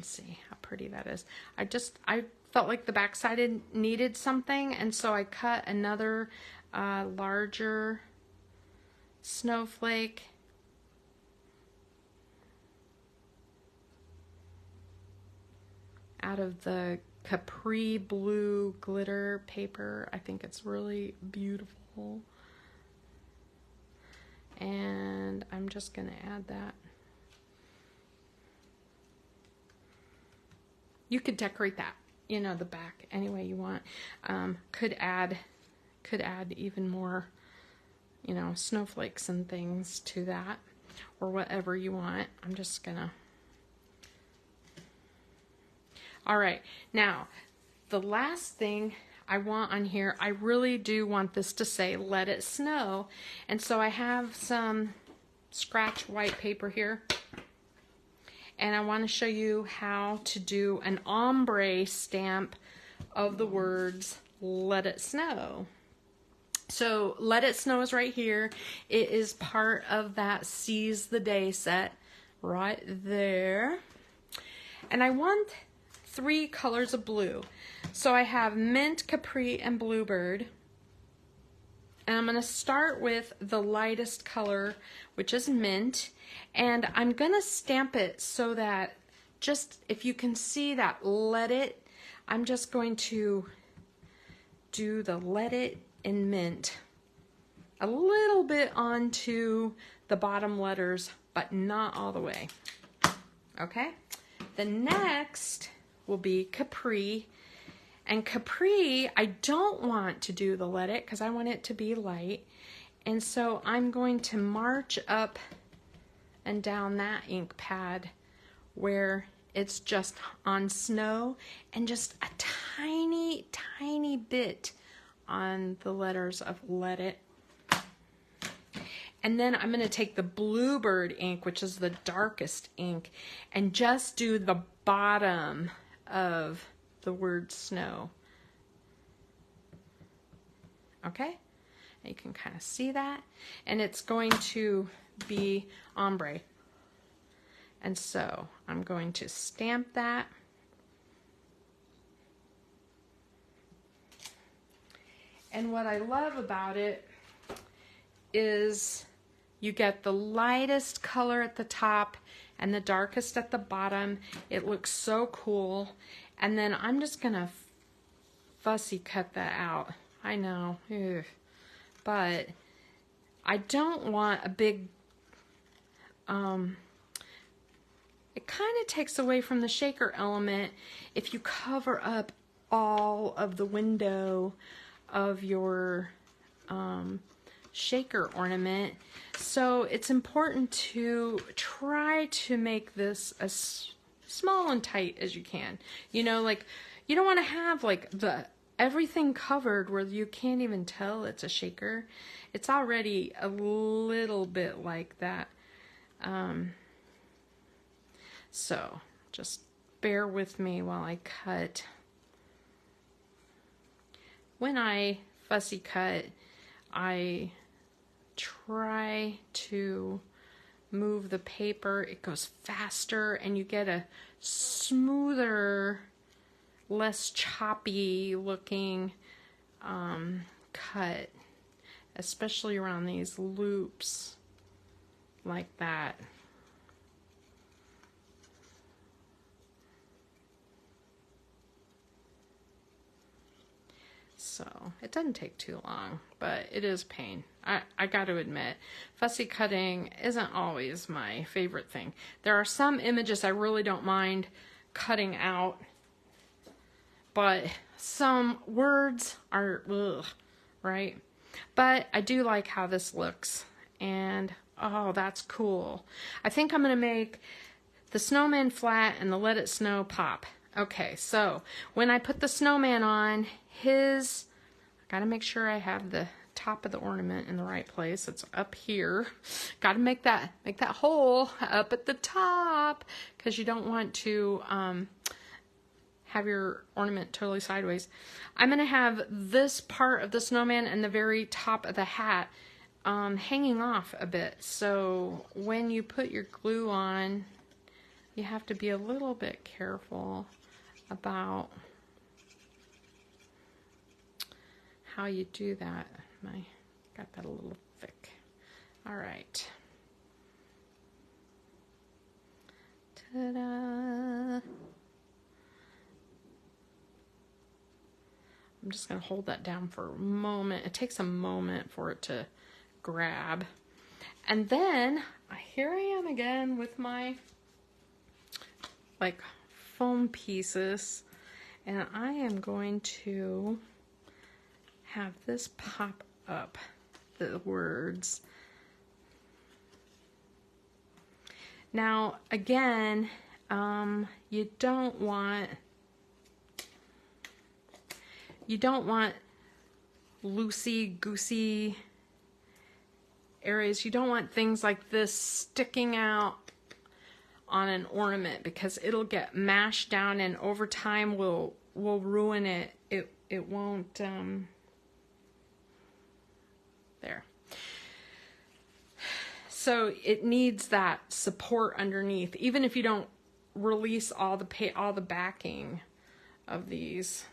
see how pretty that is. I felt like the back side needed something, and so I cut another larger snowflake out of the Capri blue glitter paper. I think it's really beautiful. And I'm just going to add that. You could decorate that, you know, the back any way you want. Could add even more, you know, snowflakes and things to that, or whatever you want. I'm just gonna. All right, now the last thing I want on here, I really do want this to say "Let It Snow," and so I have some scratch white paper here, and I want to show you how to do an ombre stamp of the words "Let It Snow." So "Let It Snow" is right here. It is part of that Seize the Day set right there, and I want 3 colors of blue. So I have mint, capri, and bluebird. And I'm going to start with the lightest color, which is mint. And I'm going to stamp it so that, just if you can see that "let it," I'm just going to do the "let it" in mint a little bit onto the bottom letters, but not all the way. Okay? The next will be capri, and capri, I don't want to do the "let it" because I want it to be light, and so I'm going to march up and down that ink pad where it's just on snow, and just a tiny bit on the letters of "let it." And then I'm going to take the bluebird ink, which is the darkest ink, and just do the bottom of the word "snow." Okay? And you can kind of see that. And it's going to be ombre. And so I'm going to stamp that. And what I love about it is you get the lightest color at the top and the darkest at the bottom. It looks so cool. And then I'm just gonna fussy cut that out. I know, ugh. But I don't want a big, it kind of takes away from the shaker element if you cover up all of the window of your shaker ornament. So it's important to try to make this as small and tight as you can. You know, like, you don't want to have like everything covered where you can't even tell it's a shaker. It's already a little bit like that. So just bear with me while I cut. When I fussy cut, I try to move the paper. It goes faster and you get a smoother, less choppy looking cut, especially around these loops like that. So it doesn't take too long, but it is pain. I got to admit, fussy cutting isn't always my favorite thing. There are some images I really don't mind cutting out, but some words are ugh, right? But I do like how this looks, and oh, that's cool. I think I'm gonna make the snowman flat and the let it snow pop. Okay, so when I put the snowman on, I gotta make sure I have the top of the ornament in the right place. It's up here. Gotta make that hole up at the top, because you don't want to have your ornament totally sideways. I'm gonna have this part of the snowman and the very top of the hat hanging off a bit. So when you put your glue on, you have to be a little bit careful about how you do that. I got that a little thick. All right. Ta-da! I'm just going to hold that down for a moment. It takes a moment for it to grab. And then here I am again with my like foam pieces, and I am going to have this pop up the words. Now again, you don't want loosey-goosey areas. You don't want things like this sticking out on an ornament, because it'll get mashed down, and over time will ruin it. It won't there. So it needs that support underneath, even if you don't release all the backing of these.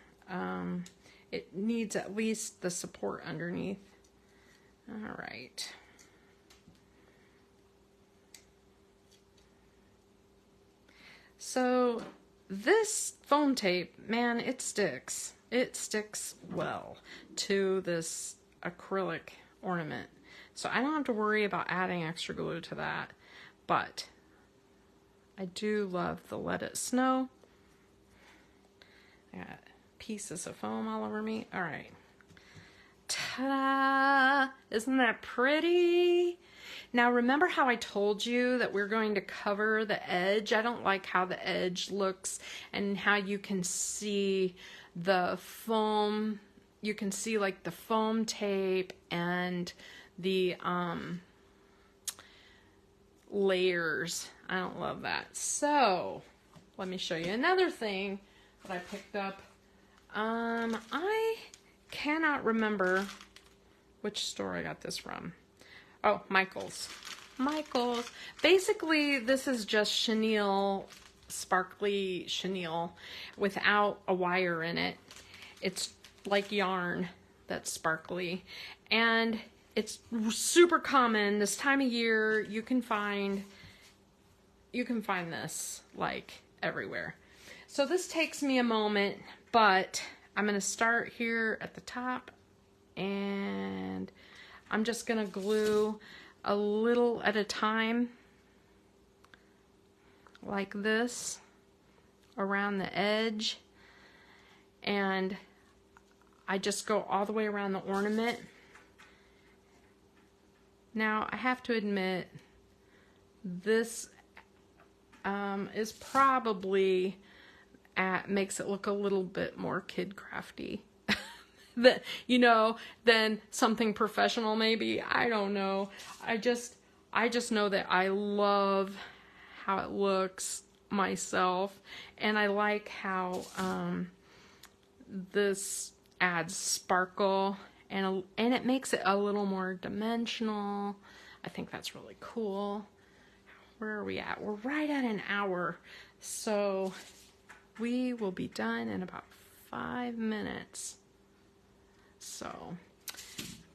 It needs at least the support underneath. All right. So this foam tape, man, it sticks. It sticks well to this acrylic ornament. So I don't have to worry about adding extra glue to that. But I do love the Let It Snow. I got pieces of foam all over me. All right. Ta-da! Isn't that pretty? Now remember how I told you that we're going to cover the edge? I don't like how the edge looks and how you can see the foam. You can see like the foam tape and the layers. I don't love that. So let me show you another thing that I picked up. I cannot remember which store I got this from. Oh, Michael's. Basically, this is just chenille, sparkly chenille without a wire in it. It's like yarn that's sparkly, and it's super common this time of year. You can find this like everywhere. So this takes me a moment, but I'm going to start here at the top, and I'm just going to glue a little at a time like this around the edge. and I just go all the way around the ornament. Now, I have to admit, this is probably makes it look a little bit more kid crafty. That, you know, than something professional maybe. I don't know. I just know that I love how it looks myself, and I like how this adds sparkle, and it makes it a little more dimensional. I think that's really cool. Where are we at? We're right at an hour, so we will be done in about 5 minutes. So,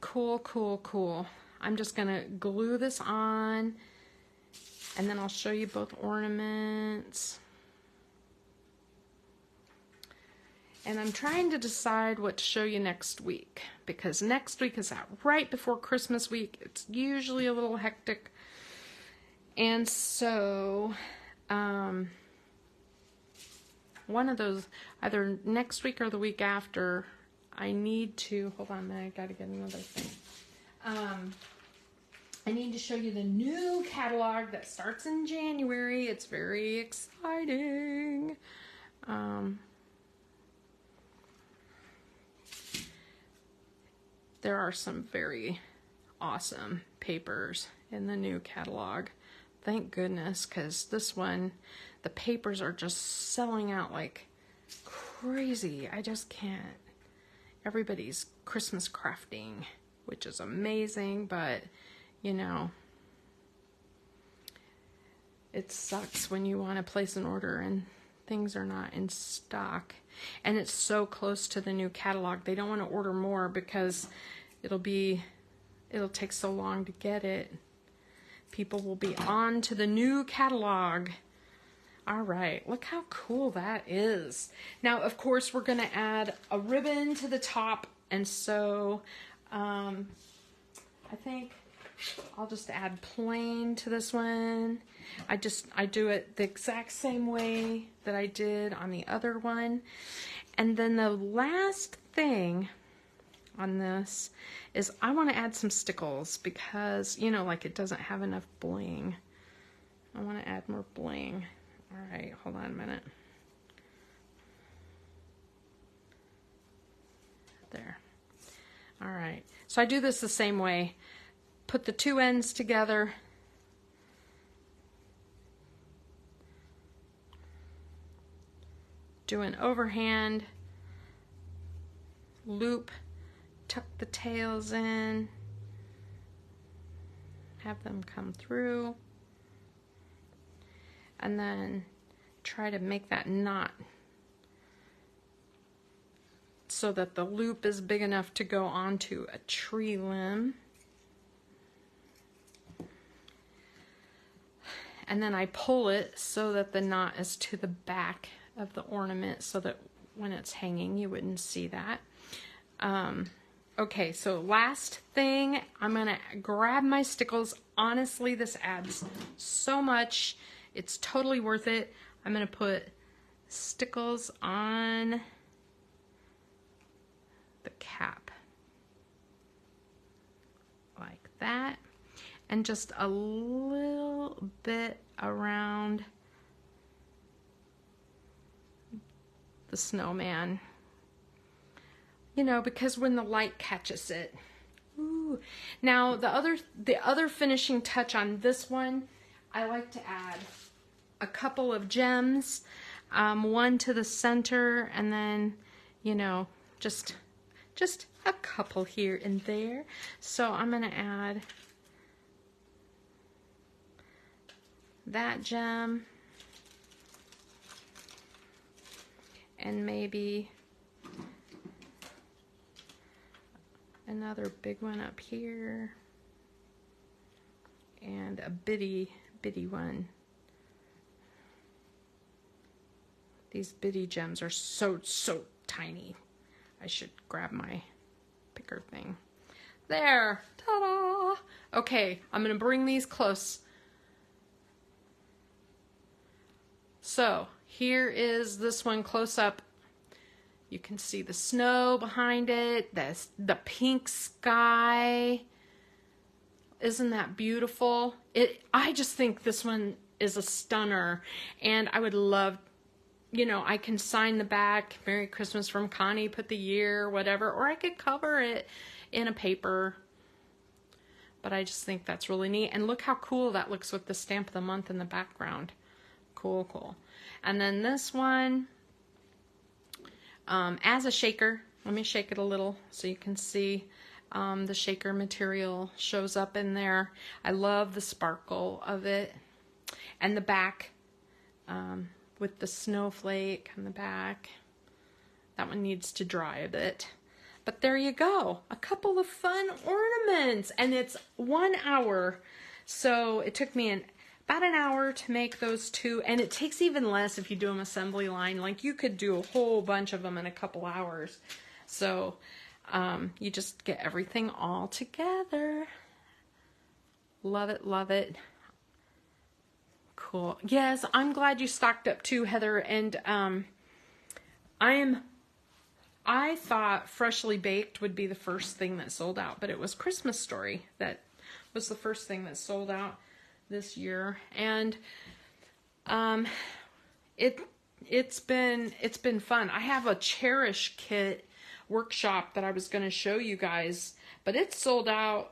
cool, cool, cool. I'm just going to glue this on, and then I'll show you both ornaments. And I'm trying to decide what to show you next week, because next week is out right before Christmas week. It's usually a little hectic. And so, one of those, either next week or the week after, I need to, hold on a minute, I gotta get another thing. I need to show you the new catalog that starts in January. It's very exciting. There are some very awesome papers in the new catalog. Thank goodness, because this one, the papers are just selling out like crazy. I just can't. Everybody's Christmas crafting, which is amazing, but you know, it sucks when you want to place an order and things are not in stock, and it's so close to the new catalog. They don't want to order more because it'll take so long to get it. People will be on to the new catalog. All right, look how cool that is. Now, of course, we're going to add a ribbon to the top, and so I think I'll just add plain to this one. I do it the exact same way that I did on the other one. And then the last thing on this is I want to add some stickles because, you know, like it doesn't have enough bling. I want to add more bling. All right, hold on a minute. There. All right, so I do this the same way. Put the two ends together. Do an overhand, loop, tuck the tails in, have them come through, and then try to make that knot so that the loop is big enough to go onto a tree limb. And then I pull it so that the knot is to the back of the ornament so that when it's hanging you wouldn't see that. Okay, so last thing, I'm gonna grab my stickles. Honestly, this adds so much. It's totally worth it. I'm gonna put stickles on the cap like that, and just a little bit around the snowman, you know, because when the light catches it. Ooh. Now the other finishing touch on this one, I like to add a couple of gems, one to the center, and then, you know, just a couple here and there. So I'm gonna add that gem, and maybe another big one up here, and a bitty one. These bitty gems are so tiny. I should grab my picker thing. There, ta-da! Okay, I'm gonna bring these close. So here is this one close up. You can see the snow behind it, the pink sky. Isn't that beautiful? I just think this one is a stunner, and I would love, you know, I can sign the back, Merry Christmas from Connie, put the year, whatever, or I could cover it in a paper. But I just think that's really neat. And look how cool that looks with the stamp of the month in the background. Cool, cool. And then this one, as a shaker, let me shake it a little so you can see the shaker material shows up in there. I love the sparkle of it. And the back, with the snowflake on the back. That one needs to dry a bit. But there you go. A couple of fun ornaments. And it's 1 hour. So it took me about an hour to make those two. And it takes even less if you do them assembly line. Like you could do a whole bunch of them in a couple hours. So you just get everything all together. Love it, love it. Cool. Yes, I'm glad you stocked up too, Heather. And I thought Freshly Baked would be the first thing that sold out, but it was Christmas Story that was the first thing that sold out this year. And it's been fun. I have a Cherish kit workshop that I was going to show you guys, but it's sold out.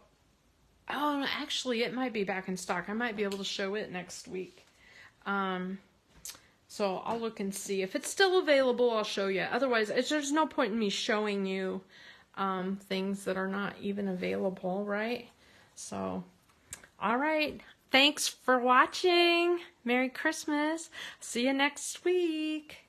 Oh, actually, it might be back in stock. I might be able to show it next week. So I'll look and see. If it's still available, I'll show you. Otherwise, there's no point in me showing you things that are not even available, right? So, all right. Thanks for watching. Merry Christmas. See you next week.